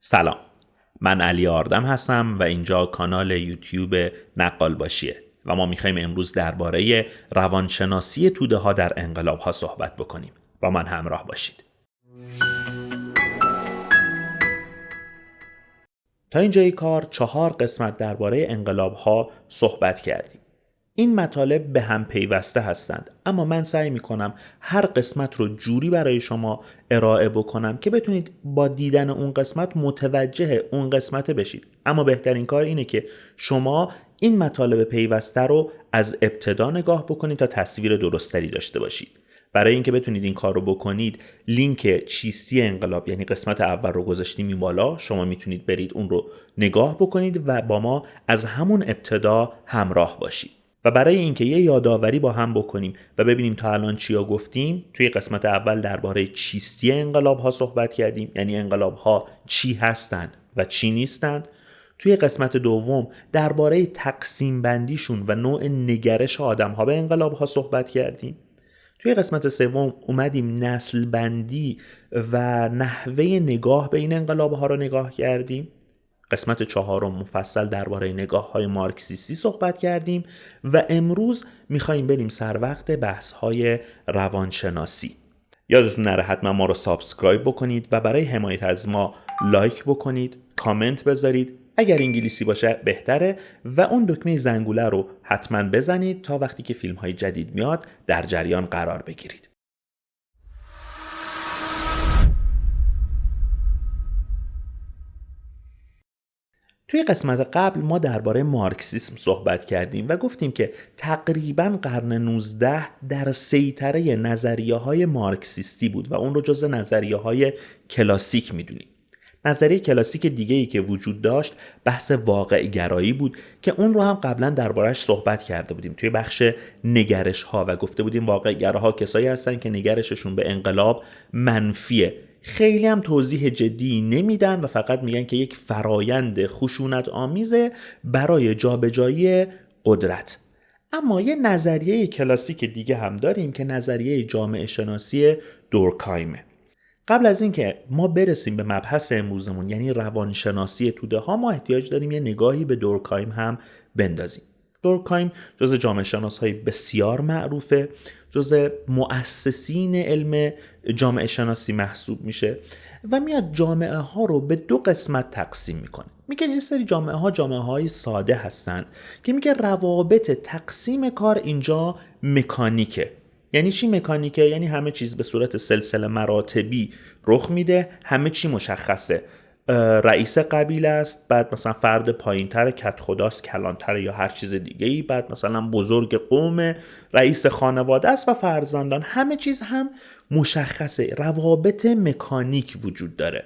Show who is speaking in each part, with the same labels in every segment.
Speaker 1: سلام، من علی آردم هستم و اینجا کانال یوتیوب نقال باشیه و ما میخوایم امروز درباره روانشناسی توده ها در انقلاب ها صحبت بکنیم. با من همراه باشید. تا اینجای کار 4 قسمت درباره انقلاب ها صحبت کردیم. این مطالب به هم پیوسته هستند، اما من سعی میکنم هر قسمت رو جوری برای شما ارائه بکنم که بتونید با دیدن اون قسمت متوجه اون قسمت بشید. اما بهترین کار اینه که شما این مطالب پیوسته رو از ابتدا نگاه بکنید تا تصویر درستری داشته باشید. برای اینکه بتونید این کار رو بکنید، لینک چیستی انقلاب یعنی قسمت اول رو گذاشتیم این بالا. شما میتونید برید اون رو نگاه بکنید و با ما از همون ابتدا همراه باشید. و برای اینکه یه یادآوری با هم بکنیم و ببینیم تا الان چیا گفتیم، توی قسمت اول درباره چیستی انقلاب ها صحبت کردیم، یعنی انقلاب ها چی هستند و چی نیستند. توی قسمت دوم درباره تقسیم بندیشون و نوع نگرش آدم ها به انقلاب ها صحبت کردیم. توی قسمت سوم اومدیم نسل بندی و نحوه نگاه به این انقلاب ها رو نگاه کردیم. قسمت 4 مفصل درباره نگاه‌های مارکسیستی صحبت کردیم و امروز می‌خوایم بریم سر وقت بحث‌های روانشناسی. یادتون نره حتما ما رو سابسکرایب بکنید و برای حمایت از ما لایک بکنید، کامنت بذارید. اگر انگلیسی باشه بهتره و اون دکمه زنگوله رو حتما بزنید تا وقتی که فیلم‌های جدید میاد در جریان قرار بگیرید. توی قسمت قبل ما درباره مارکسیسم صحبت کردیم و گفتیم که تقریباً قرن 19 در سیطره نظریه‌های مارکسیستی بود و اون رو جزء نظریه‌های کلاسیک می‌دونیم. نظریه کلاسیک دیگه‌ای که وجود داشت بحث واقع گرایی بود که اون رو هم قبلا درباره‌اش صحبت کرده بودیم توی بخش نگرش‌ها و گفته بودیم واقع گراها کسایی هستن که نگرششون به انقلاب منفیه. خیلی هم توضیح جدی نمیدن و فقط میگن که یک فرایند خشونت آمیزه برای جابجایی قدرت. اما یه نظریه کلاسیک دیگه هم داریم که نظریه جامعه شناسی دورکهایمه. قبل از اینکه ما برسیم به مبحث امروزمون یعنی روانشناسی توده ها، ما احتیاج داریم یه نگاهی به دورکهایم هم بندازیم. دورکهایم جز جامعه شناس‌های بسیار معروفه، جز مؤسسین علم جامعه شناسی محسوب میشه و میاد جامعه ها رو به 2 قسمت تقسیم میکنه. میگه یه سری جامعه های ساده هستن که میگه روابط تقسیم کار اینجا مکانیکه. یعنی چی مکانیکه؟ یعنی همه چیز به صورت سلسله مراتبی رخ میده، همه چی مشخصه. رئیس قبیله است، بعد مثلا فرد پایینتر کت خداست، کلانتر یا هر چیز دیگه‌ای، بعد مثلا بزرگ قوم، رئیس خانواده است و فرزندان. همه چیز هم مشخصه، روابط مکانیک وجود داره.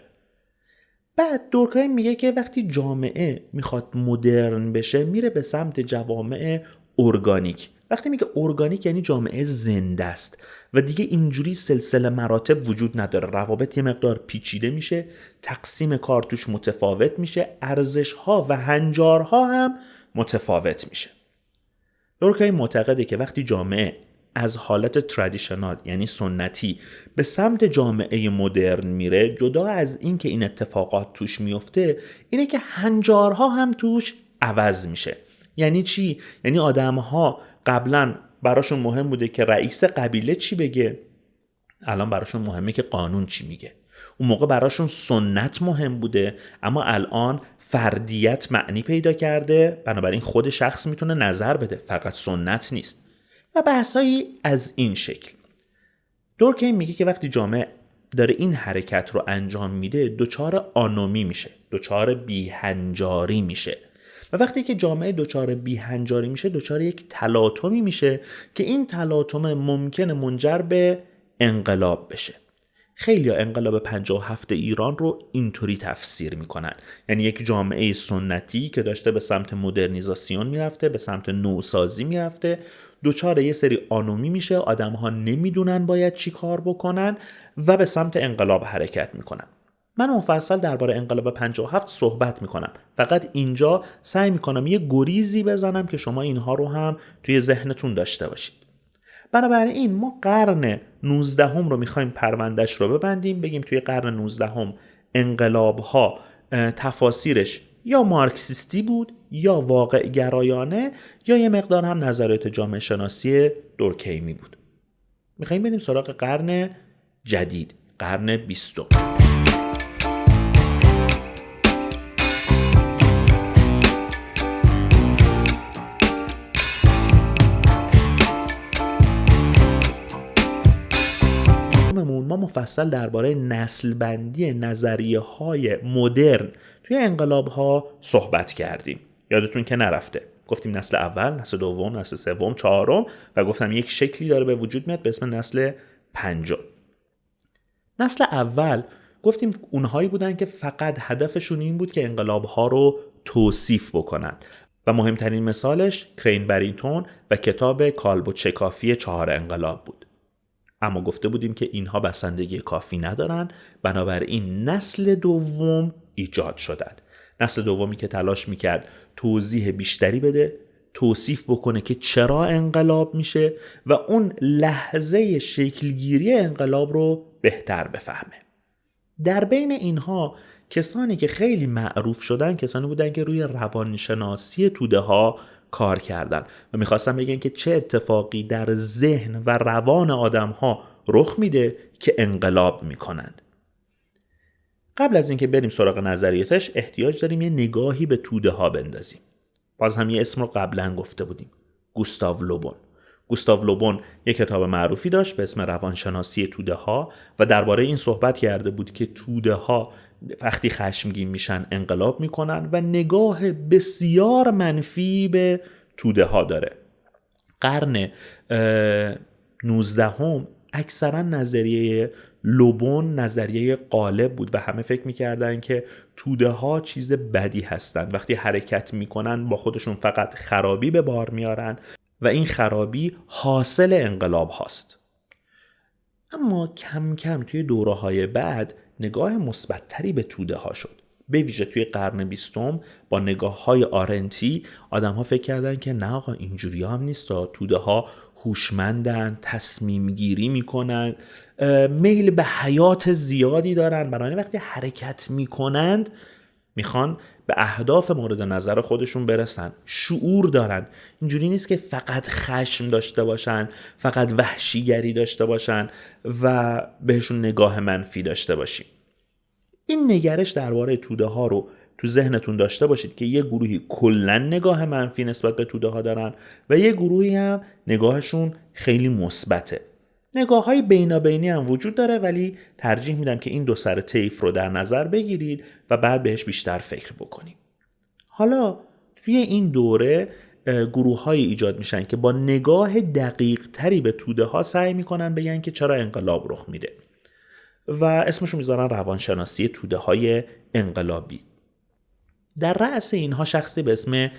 Speaker 1: بعد دورکهایم میگه که وقتی جامعه میخواد مدرن بشه میره به سمت جوامع ارگانیک. وقتی میگه ارگانیک یعنی جامعه زنده است و دیگه اینجوری سلسله مراتب وجود نداره، روابط یه مقدار پیچیده میشه، تقسیم کار توش متفاوت میشه، ارزش‌ها و هنجارها هم متفاوت میشه. دورکهایم معتقده که وقتی جامعه از حالت ترادیشنال یعنی سنتی به سمت جامعه مدرن میره، جدا از این که این اتفاقات توش میفته، اینه که هنجارها هم توش عوض میشه. یعنی چی؟ یعنی آدم‌ها قبلا براشون مهم بوده که رئیس قبیله چی بگه، الان براشون مهمه که قانون چی میگه. اون موقع براشون سنت مهم بوده، اما الان فردیت معنی پیدا کرده، بنابراین خود شخص میتونه نظر بده، فقط سنت نیست. و بحثایی از این شکل. دورکهایم میگه که وقتی جامعه داره این حرکت رو انجام میده دچار آنومی میشه، دچار بیهنجاری میشه و وقتی که جامعه دچار بیهنجاری میشه دچار یک تلاطمی میشه که این تلاطم ممکنه منجر به انقلاب بشه. خیلی ها انقلاب 57 ایران رو اینطوری تفسیر میکنن، یعنی یک جامعه سنتی که داشته به سمت مدرنیزاسیون میرفته، به سمت نوسازی میرفته، دوچار یه سری آنومی میشه، آدم ها نمیدونن باید چی کار بکنن و به سمت انقلاب حرکت میکنن. من مفصل درباره انقلاب 57 صحبت میکنم، فقط اینجا سعی میکنم یه گریزی بزنم که شما اینها رو هم توی ذهنتون داشته باشید. بنابراین ما قرن 19 رو میخوایم پروندهش رو ببندیم، بگیم توی قرن 19 انقلاب ها تفاسیرش یا مارکسیستی بود یا واقع گرایانه یا یه مقدار هم نظریات جامعه شناسی دورکهیمی بود. میخواییم بریم سراغ قرن جدید، قرن 20. ما مفصل درباره نسل بندی نظریه های مدرن توی انقلاب ها صحبت کردیم. یادتون که نرفته. گفتیم نسل اول، نسل دوم، نسل سوم، چهارم و گفتم یک شکلی داره به وجود میاد به اسم نسل پنجم. نسل اول گفتیم اونهایی بودن که فقط هدفشون این بود که انقلاب ها رو توصیف بکنن و مهمترین مثالش کرین برینگتون و کتاب کالب چکافی 4 انقلاب بود. اما گفته بودیم که اینها بسندگی کافی ندارن، بنابراین نسل دوم ایجاد شدند. نسل دومی که تلاش میکرد توضیح بیشتری بده، توصیف بکنه که چرا انقلاب میشه و اون لحظه شکلگیری انقلاب رو بهتر بفهمه. در بین اینها کسانی که خیلی معروف شدن کسانی بودن که روی روانشناسی توده ها کار کردن و میخواستن بگن که چه اتفاقی در ذهن و روان آدم ها رخ میده که انقلاب میکنند. قبل از اینکه بریم سراغ نظریاتش احتیاج داریم یه نگاهی به توده ها بندازیم. باز هم یه اسم رو قبلا گفته بودیم، گوستاو لوبون. گوستاو لوبون یک کتاب معروفی داشت به اسم روانشناسی توده ها و درباره این صحبت کرده بود که توده ها وقتی خشمگین میشن انقلاب میکنن و نگاه بسیار منفی به توده ها داره. قرن 19 اکثرا نظریه لوبون نظریه غالب بود و همه فکر میکردن که توده ها چیز بدی هستن، وقتی حرکت میکنن با خودشون فقط خرابی به بار میارن و این خرابی حاصل انقلاب هاست. اما کم کم توی دوره‌های بعد نگاه مثبت‌تری به توده ها شد. به ویژه توی قرن 20 با نگاه‌های آرنتی آدم‌ها فکر کردن که نه آقا اینجوری هم نیست، توده ها هوشمندن، تصمیم گیری میکنن، میل به حیات زیادی دارن، بنابراین وقتی حرکت میکنند میخوان به اهداف مورد نظر خودشون برسن، شعور دارن. اینجوری نیست که فقط خشم داشته باشن، فقط وحشیگری داشته باشن و بهشون نگاه منفی داشته باشیم. این نگرش درباره توده ها رو تو ذهنتون داشته باشید که یه گروهی کلن نگاه منفی نسبت به توده ها دارن و یه گروهی هم نگاهشون خیلی مثبته. نگاه‌های بینابینی هم وجود داره، ولی ترجیح میدم که این دو سر طیف رو در نظر بگیرید و بعد بهش بیشتر فکر بکنید. حالا توی این دوره گروه‌هایی ایجاد میشن که با نگاه دقیق تری به توده ها سعی میکنن بگن که چرا انقلاب رخ میده و اسمشو میذارن روانشناسی توده های انقلابی. در رأس اینها شخصی به اسم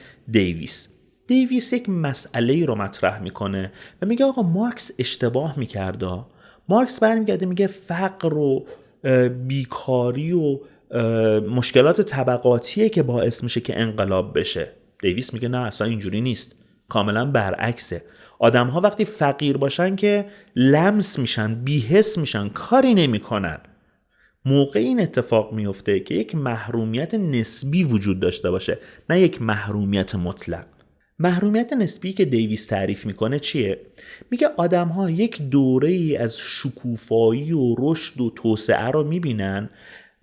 Speaker 1: دیویس یک مسئله رو مطرح میکنه و میگه آقا مارکس اشتباه میکرده. مارکس برمیگرده میگه فقر و بیکاری و مشکلات طبقاتیه که باعث میشه که انقلاب بشه. دیویس میگه نه اصلا اینجوری نیست، کاملا برعکسه. آدم ها وقتی فقیر باشن که لمس میشن، بی‌حس میشن، کاری نمیکنن. موقع این اتفاق میفته که یک محرومیت نسبی وجود داشته باشه، نه یک محرومیت مطلق. محرومیت نسبی که دیویس تعریف میکنه چیه؟ میگه آدم ها یک دوره‌ای از شکوفایی و رشد و توسعه رو میبینن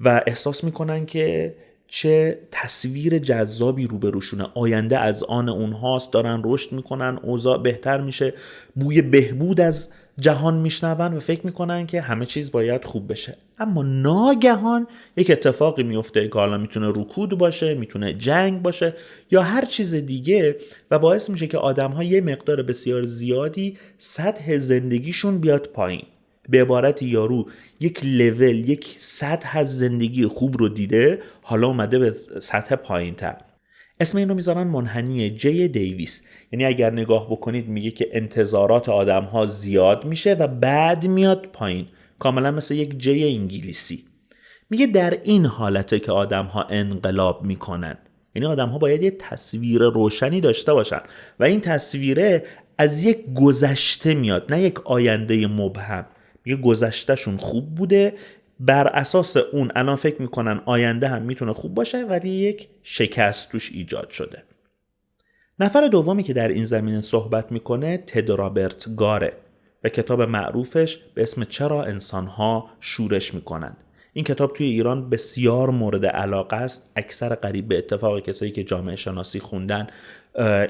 Speaker 1: و احساس میکنن که چه تصویر جذابی روبروشونه، آینده از آن اونهاست، دارن رشد میکنن، اوضاع بهتر میشه، بوی بهبود از جهان میشنون و فکر میکنن که همه چیز باید خوب بشه. اما ناگهان یک اتفاقی میفته که حالا میتونه رکود باشه، میتونه جنگ باشه یا هر چیز دیگه و باعث میشه که آدم‌ها یه مقدار بسیار زیادی سطح زندگیشون بیاد پایین. به عبارت یارو یک لول، یک سطح از زندگی خوب رو دیده، حالا اومده به سطح پایین تر. اسم این رو میذارن منحنی جی دیویس. یعنی اگر نگاه بکنید میگه که انتظارات آدم ها زیاد میشه و بعد میاد پایین، کاملا مثل یک جی انگلیسی. میگه در این حالته که آدم ها انقلاب میکنن. یعنی آدم ها باید یه تصویر روشنی داشته باشن و این تصویره از یک گذشته میاد، نه یک آینده مبهم. میگه گذشتهشون خوب بوده، بر اساس اون الان فکر میکنن آینده هم میتونه خوب باشه، ولی یک شکست توش ایجاد شده. نفر دومی که در این زمینه صحبت میکنه تد رابرت گاره و کتاب معروفش به اسم چرا انسانها شورش میکنند. این کتاب توی ایران بسیار مورد علاقه است. اکثر قریب به اتفاق کسایی که جامعه شناسی خوندن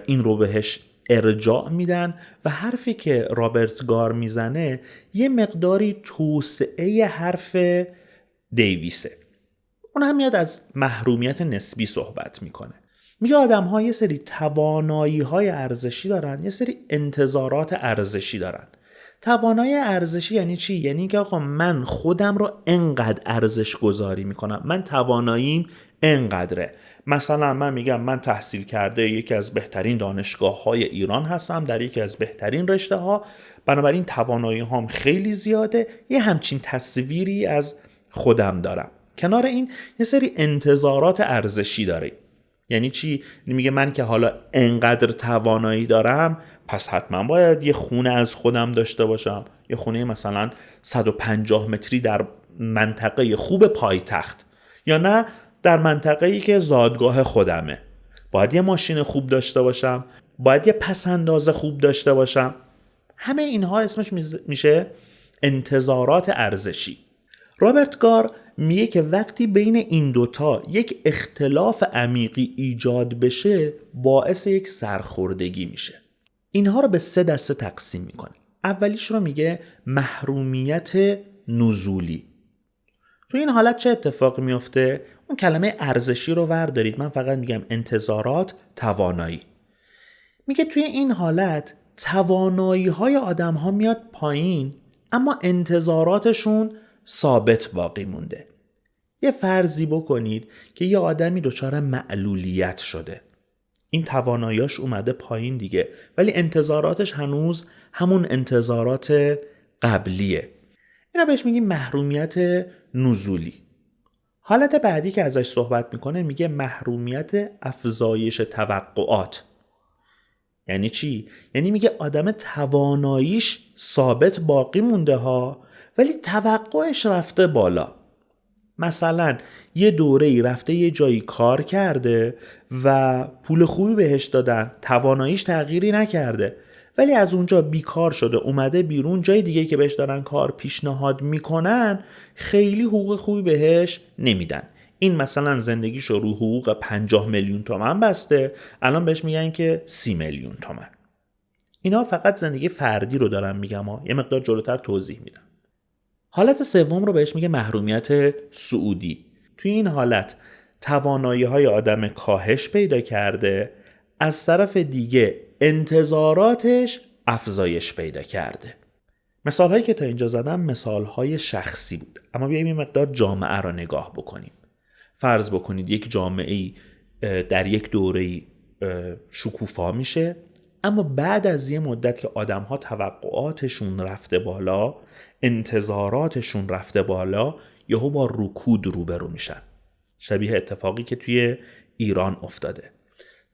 Speaker 1: این رو بهش ارجاع میدن و حرفی که رابرت گار میزنه یه مقداری توسعه حرف دیویسه. اون هم میاد از محرومیت نسبی صحبت میکنه. میگه آدم ها یه سری توانایی های ارزشی دارن، یه سری انتظارات ارزشی دارن. توانایی ارزشی یعنی چی؟ یعنی که آقا من خودم رو انقدر ارزش گذاری میکنم، من تواناییم انقدره. مثلا من میگم من تحصیل کرده یکی از بهترین دانشگاه های ایران هستم در یکی از بهترین رشته ها، بنابراین توانایی هام خیلی زیاده. یه همچین تصویری از خودم دارم. کنار این یه سری انتظارات ارزشی داره. یعنی چی؟ میگه من که حالا انقدر توانایی دارم پس حتما باید یه خونه از خودم داشته باشم، یه خونه مثلا 150 متری در منطقه خوب پایتخت، یا نه در منطقه‌ای که زادگاه خودمه. باید یه ماشین خوب داشته باشم، باید یه پس‌انداز خوب داشته باشم. همه اینها اسمش میشه انتظارات ارزشی. رابرت گار میگه که وقتی بین این دوتا یک اختلاف عمیقی ایجاد بشه باعث یک سرخوردگی میشه. اینها رو به 3 دسته تقسیم میکنه. اولیش رو میگه محرومیت نزولی. تو این حالت چه اتفاقی میفته؟ اون کلمه ارزشی رو وردارید، من فقط میگم انتظارات، توانایی. میگه توی این حالت توانایی های آدم ها میاد پایین اما انتظاراتشون ثابت باقی مونده. یه فرضی بکنید که یه آدمی دچار معلولیت شده. این تواناییاش اومده پایین دیگه، ولی انتظاراتش هنوز همون انتظارات قبلیه. اینا بهش میگیم محرومیت نزولی. حالت بعدی که ازش صحبت میکنه میگه محرومیت افزایش توقعات. یعنی چی؟ یعنی میگه آدم تواناییش ثابت باقی مونده ها، ولی توقعش رفته بالا. مثلا یه دوره‌ای رفته یه جایی کار کرده و پول خوبی بهش دادن، تواناییش تغییری نکرده، ولی از اونجا بیکار شده، اومده بیرون، جای دیگه که بهش دارن کار پیشنهاد میکنن خیلی حقوق خوبی بهش نمیدن. این مثلا زندگیشو رو حقوق 50 میلیون تومان بسته، الان بهش میگن که 30 میلیون تومان. اینا فقط زندگی فردی رو دارم میگم یه مقدار جلوتر توضیح میدم. حالت سوم رو بهش میگه محرومیت صعودی. توی این حالت توانایی‌های آدم کاهش پیدا کرده، از طرف دیگه انتظاراتش افزایش پیدا کرده. مثال‌هایی که تا اینجا زدم مثال‌های شخصی بود، اما بیاییم این مقدار جامعه رو نگاه بکنیم. فرض بکنید یک جامعه‌ای در یک دوره‌ای شکوفا میشه، اما بعد از یه مدت که آدم‌ها توقعاتشون رفته بالا، انتظاراتشون رفته بالا، یهو با رکود روبرو میشن. شبیه اتفاقی که توی ایران افتاده.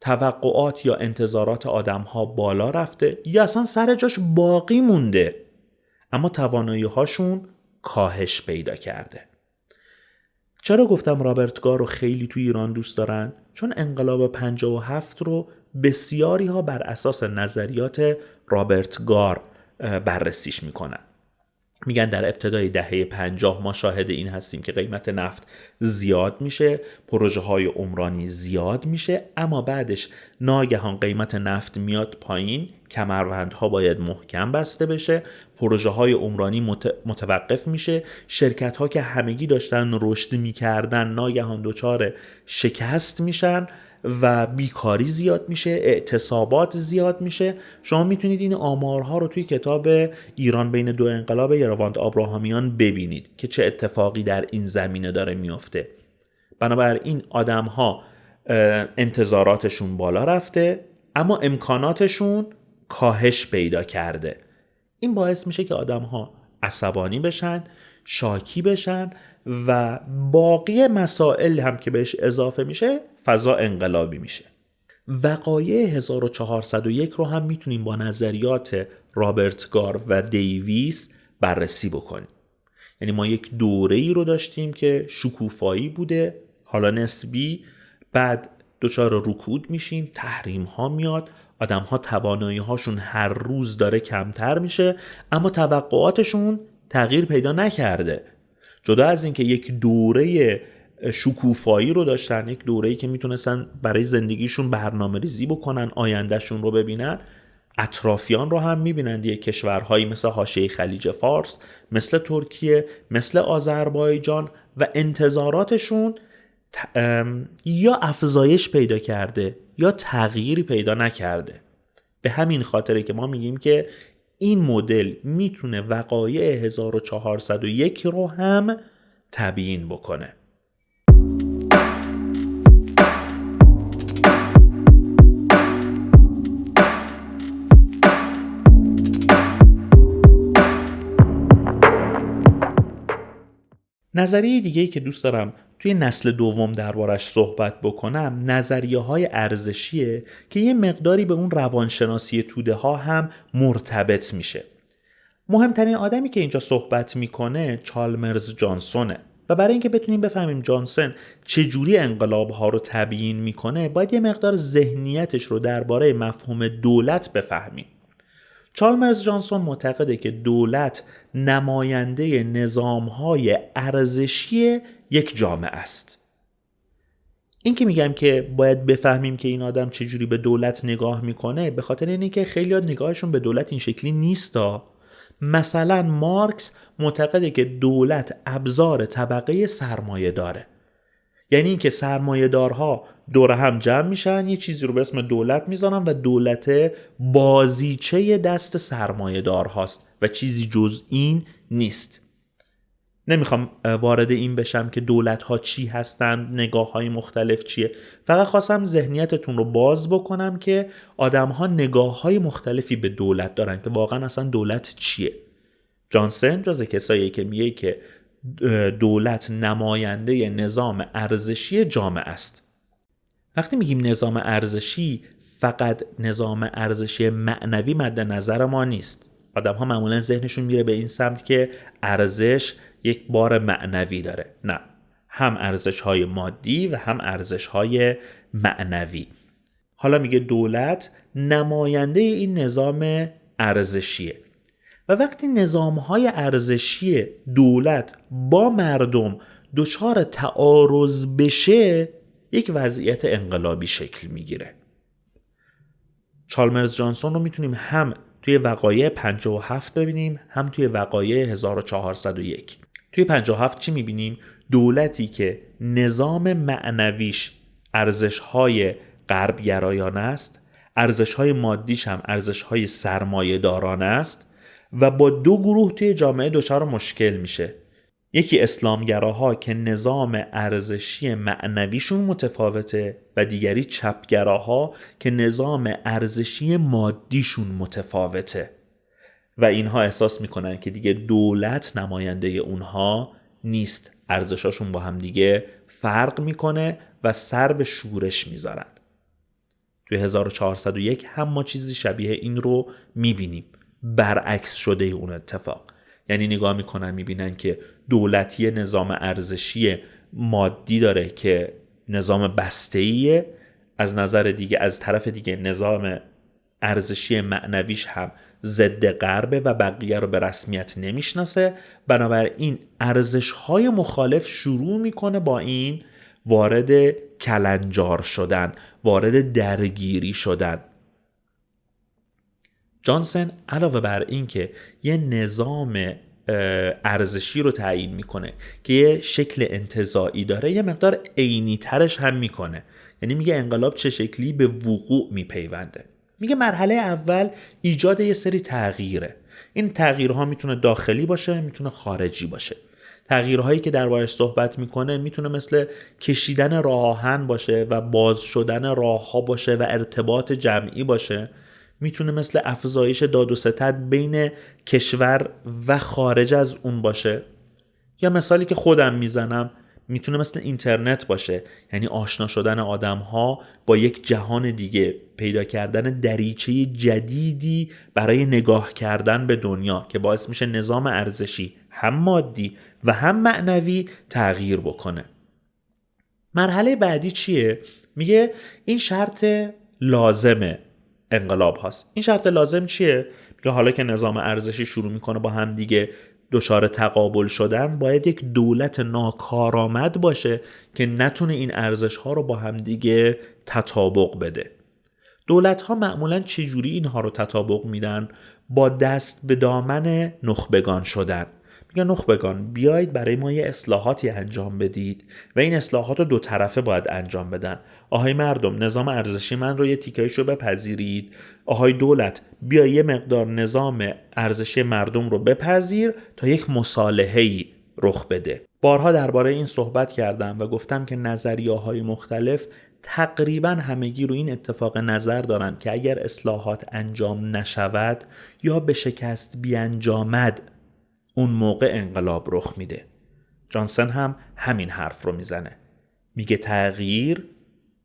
Speaker 1: توقعات یا انتظارات آدم‌ها بالا رفته یا اصلا سر جاش باقی مونده، اما توانایی‌هاشون کاهش پیدا کرده. چرا گفتم رابرت گار رو خیلی توی ایران دوست دارن؟ چون انقلاب 57 رو بسیاری ها بر اساس نظریات رابرت گار بررسیش میکنن. میگن در ابتدای دهه 50 ما شاهد این هستیم که قیمت نفت زیاد میشه، پروژه های عمرانی زیاد میشه، اما بعدش ناگهان قیمت نفت میاد پایین، کمربندها باید محکم بسته بشه، پروژه های عمرانی متوقف میشه، شرکت ها که همگی داشتن رشد میکردن ناگهان دچار شکست میشن و بیکاری زیاد میشه، اعتصابات زیاد میشه. شما میتونید این آمارها رو توی کتاب ایران بین دو انقلاب یراواند آبراهامیان ببینید که چه اتفاقی در این زمینه داره میفته. بنابراین آدم‌ها انتظاراتشون بالا رفته اما امکاناتشون کاهش پیدا کرده. این باعث میشه که آدم‌ها عصبانی بشن، شاکی بشن و باقی مسائل هم که بهش اضافه میشه فضا انقلابی میشه. وقایع 1401 رو هم میتونیم با نظریات رابرت گار و دیویس بررسی بکنیم. یعنی ما یک دوره ای رو داشتیم که شکوفایی بوده، حالا نسبی، بعد دچار رکود میشیم، تحریم ها میاد، آدم ها توانایی هاشون هر روز داره کمتر میشه، اما توقعاتشون تغییر پیدا نکرده. جدا از اینکه یک دوره شکوفایی رو داشتن، یک دوره‌ای که میتونستن برای زندگیشون برنامه ریزی بکنن، آیندهشون رو ببینن، اطرافیان رو هم میبینن دیگه، کشورهایی مثل حاشیه خلیج فارس، مثل ترکیه، مثل آذربایجان، و انتظاراتشون یا افزایش پیدا کرده یا تغییری پیدا نکرده. به همین خاطره که ما میگیم که این مدل میتونه وقایع 1401 رو هم تبیین بکنه. نظریه دیگه‌ای که دوست دارم توی نسل دوم دربارش صحبت بکنم نظریه‌های ارزشیه که یه مقداری به اون روانشناسی توده ها هم مرتبط میشه. مهمترین آدمی که اینجا صحبت میکنه چالمرز جانسونه و برای اینکه بتونیم بفهمیم جانسون چجوری انقلاب ها رو تبیین میکنه باید یه مقدار ذهنیتش رو درباره مفهوم دولت بفهمیم. چالمرز جانسون معتقده که دولت نماینده نظام‌های ارزشی یک جامعه است. این که میگم که باید بفهمیم که این آدم چجوری به دولت نگاه میکنه به خاطر اینه که خیلی‌ها نگاهشون به دولت این شکلی نیستا. مثلا مارکس معتقده که دولت ابزار طبقه سرمایه داره، یعنی اینکه سرمایه‌دارها دور هم جمع میشن، یه چیزی رو به اسم دولت میذارن و دولت بازیچه دست سرمایه‌دارهاست و چیزی جز این نیست. نمیخوام وارد این بشم که دولت‌ها چی هستن، نگاه‌های مختلف چیه، فقط خواستم ذهنیتتون رو باز بکنم که آدم‌ها نگاه‌های مختلفی به دولت دارن که واقعا اصلا دولت چیه. جانسون جز کسایی که میگه که دولت نماینده نظام ارزشی جامعه است. وقتی میگیم نظام ارزشی فقط نظام ارزشی معنوی مد نظر ما نیست. آدم ها معمولا ذهنشون میره به این سمت که ارزش یک بار معنوی داره. نه، هم ارزش های مادی و هم ارزش های معنوی. حالا میگه دولت نماینده این نظام ارزشیه و وقتی نظام‌های ارزشی دولت با مردم دچار تعارض بشه یک وضعیت انقلابی شکل میگیره. چالمرز جانسون رو میتونیم هم توی وقایع 57 ببینیم هم توی وقایع 1401. توی 57 چی میبینیم؟ دولتی که نظام معنویش ارزش‌های غربگرایانه است، ارزش‌های مادیش هم ارزش‌های سرمایه‌دارانه است و با دو گروه توی جامعه دچار مشکل میشه. یکی اسلامگراها که نظام ارزشی معنویشون متفاوته و دیگری چپگراها که نظام ارزشی مادیشون متفاوته و اینها احساس میکنن که دیگه دولت نماینده اونها نیست، ارزشاشون با هم دیگه فرق میکنه و سر به شورش میذارن. توی 1401 هم ما چیزی شبیه این رو میبینیم، برعکس شده اون اتفاق. یعنی نگاه میکنن میبینن که دولتی نظام ارزشی مادی داره که نظام بسته‌ایه، از نظر دیگه از طرف دیگه نظام ارزشی معنویش هم ضد غربه و بقیه رو به رسمیت نمیشناسه. بنابراین ارزش‌های مخالف شروع میکنه با این وارد کلنجار شدن، وارد درگیری شدن. جانسون علاوه بر این که یه نظام ارزشی رو تعیین میکنه که یه شکل انتزاعی داره، یه مقدار عینی ترش هم میکنه. یعنی میگه انقلاب چه شکلی به وقوع میپیونده. میگه مرحله اول ایجاد یه سری تغییره. این تغییرها میتونه داخلی باشه، میتونه خارجی باشه. تغییرهایی که دربارش صحبت میکنه میتونه مثل کشیدن راه آهن باشه و باز شدن راهها باشه و ارتباط جمعی باشه. میتونه مثل افزایش داد و ستد بین کشور و خارج از اون باشه. یا مثالی که خودم میزنم میتونه مثل اینترنت باشه، یعنی آشنا شدن آدم‌ها با یک جهان دیگه، پیدا کردن دریچه جدیدی برای نگاه کردن به دنیا که باعث میشه نظام ارزشی هم مادی و هم معنوی تغییر بکنه. مرحله بعدی چیه؟ میگه این شرط لازم انقلاب هاست. این شرط لازم چیه؟ میگه حالا که نظام ارزشی شروع میکنه با هم دیگه دچار تقابل شدن، باید یک دولت ناکارآمد باشه که نتونه این ارزش ها رو با هم دیگه تطابق بده. دولت ها معمولاً چجوری اینها رو تطابق میدن؟ با دست به دامن نخبگان شدن. میگه نخبگان بیایید برای ما یه اصلاحاتی انجام بدید و این اصلاحات رو دو طرفه باید انجام بدن. آهای مردم، نظام ارزشی من رو یه تیکه‌ایش رو بپذیرید. آهای دولت، بیا یه مقدار نظام ارزشی مردم رو بپذیر تا یک مصالحه‌ای رخ بده. بارها درباره این صحبت کردم و گفتم که نظریه‌های مختلف تقریبا همگی رو این اتفاق نظر دارن که اگر اصلاحات انجام نشود یا به شکست بیانجامد، اون موقع انقلاب رخ میده. جانسن هم همین حرف رو میزنه. میگه تغییر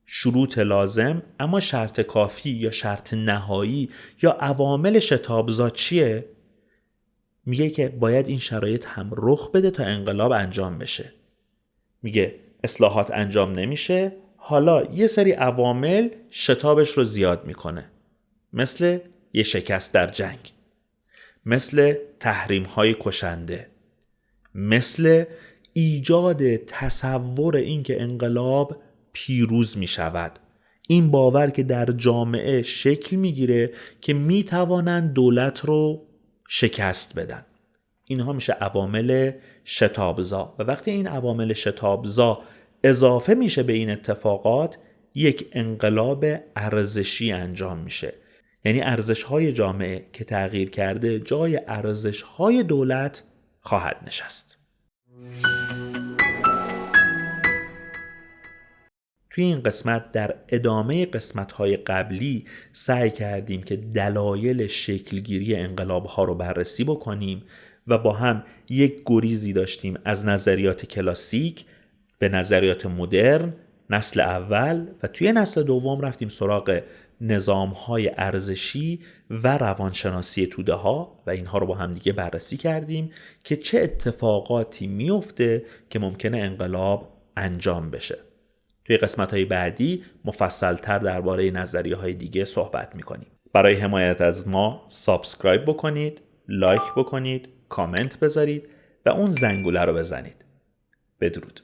Speaker 1: شروط لازم، اما شرط کافی یا شرط نهایی یا عوامل شتابزا چیه؟ میگه که باید این شرایط هم رخ بده تا انقلاب انجام بشه. میگه اصلاحات انجام نمیشه، حالا یه سری عوامل شتابش رو زیاد میکنه، مثل یه شکست در جنگ، مثل تحریم های کشنده، مثل ایجاد تصور این که انقلاب پیروز می شود. این باور که در جامعه شکل می گیره که می توانند دولت رو شکست بدن. اینها میشه عوامل شتابزا و وقتی این عوامل شتابزا اضافه میشه به این اتفاقات، یک انقلاب ارزشی انجام میشه. یعنی ارزش‌های جامعه که تغییر کرده جای ارزش‌های دولت خواهد نشست. توی این قسمت در ادامه قسمت‌های قبلی سعی کردیم که دلایل شکلگیری انقلاب‌ها رو بررسی بکنیم و با هم یک گریزی داشتیم از نظریات کلاسیک به نظریات مدرن، نسل اول، و توی نسل دوم رفتیم سراغ نظام‌های ارزشی و روانشناسی توده ها و اینها رو با هم دیگه بررسی کردیم که چه اتفاقاتی میفته که ممکنه انقلاب انجام بشه. توی قسمت‌های بعدی مفصل‌تر درباره نظریه‌های دیگه صحبت می‌کنیم. برای حمایت از ما سابسکرایب بکنید، لایک بکنید، کامنت بذارید و اون زنگوله رو بزنید. بدرود.